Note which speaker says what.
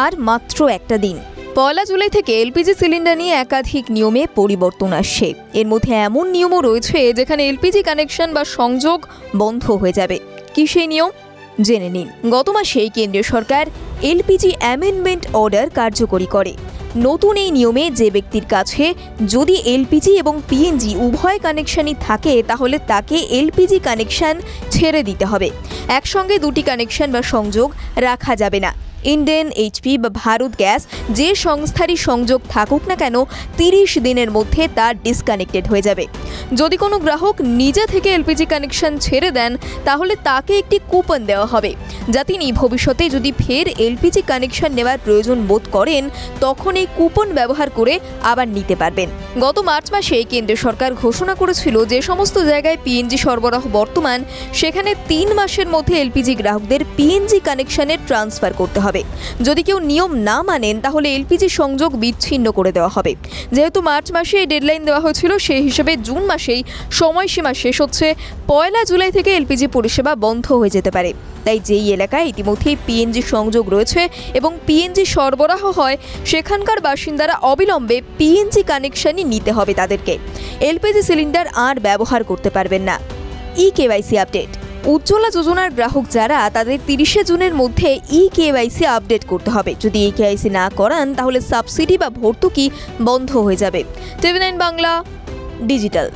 Speaker 1: আর মাত্র একটা দিন। 1 জুলাই থেকে এলপিজি সিলিন্ডার নিয়ে একাধিক নিয়মে পরিবর্তন আসছে। এর মধ্যে এমন নিয়মও রয়েছে যেখানে এলপিজি কানেকশন বা সংযোগ বন্ধ হয়ে যাবে। কি সেই নিয়ম? জেনে নিন। গত মাসেই কেন্দ্রীয় সরকার এলপিজি অ্যামেন্ডমেন্ট অর্ডার কার্যকরী করে। নতুন এই নিয়মে যে ব্যক্তির কাছে যদি এলপিজি এবং পিএনজি উভয় কানেকশনই থাকে তাহলে তাকে এলপিজি কানেকশন ছেড়ে দিতে হবে। একসঙ্গে দুটি কানেকশন বা সংযোগ রাখা যাবে না। ইন্ডেন, এইচপি বা ভারত গ্যাস যে সংস্থারই সংযোগ থাকুক না কেন 30 দিনের মধ্যে তা ডিসকানেক্টেড হয়ে যাবে। যদি কোনো গ্রাহক নিজে থেকে এলপিজি কানেকশন ছেড়ে দেন তাহলে তাকে একটি কুপন দেওয়া হবে, যা তিনি ভবিষ্যতে যদি ফের এলপিজি কানেকশন নেওয়ার প্রয়োজন বোধ করেন তখন এই কুপন ব্যবহার করে আবার নিতে পারবেন। গত মার্চ মাসে কেন্দ্র সরকার ঘোষণা করেছিল যে সমস্ত জায়গায় পিএনজি সরবরাহ বর্তমান সেখানে 3 মাসের মধ্যে এলপিজি গ্রাহকদের পিএনজি কানেকশনের ট্রান্সফার করতে হবে। যদি কেউ নিয়ম না মানেন তাহলে এলপিজি সংযোগ বিচ্ছিন্ন করে দেওয়া হবে। যেহেতু মার্চ মাসে এই ডেডলাইন দেওয়া হয়েছিল, সেই হিসেবে জুন মাসেই সময়সীমা শেষ হচ্ছে। 1 জুলাই থেকে এলপিজি পরিষেবা বন্ধ হয়ে যেতে পারে। তাই যেই এলাকায় ইতিমধ্যেই পিএনজি সংযোগ রয়েছে এবং পিএনজি সরবরাহ হয় সেখানকার বাসিন্দারা অবিলম্বে পিএনজি কানেকশনই নিতে হবে তাদেরকে। এলপিজি সিলিন্ডার আর ব্যবহার করতে পারবেন না। KYC update. উজ্জ্বলা যোজনার গ্রাহক যারা তাদের 30 জুনের মধ্যে কেওয়াইসি আপডেট করতে হবে। যদি কেওয়াইসি না করান তাহলে সাবসিডি বা ভর্তুকি বন্ধ হয়ে যাবে। TV9 Bangla digital.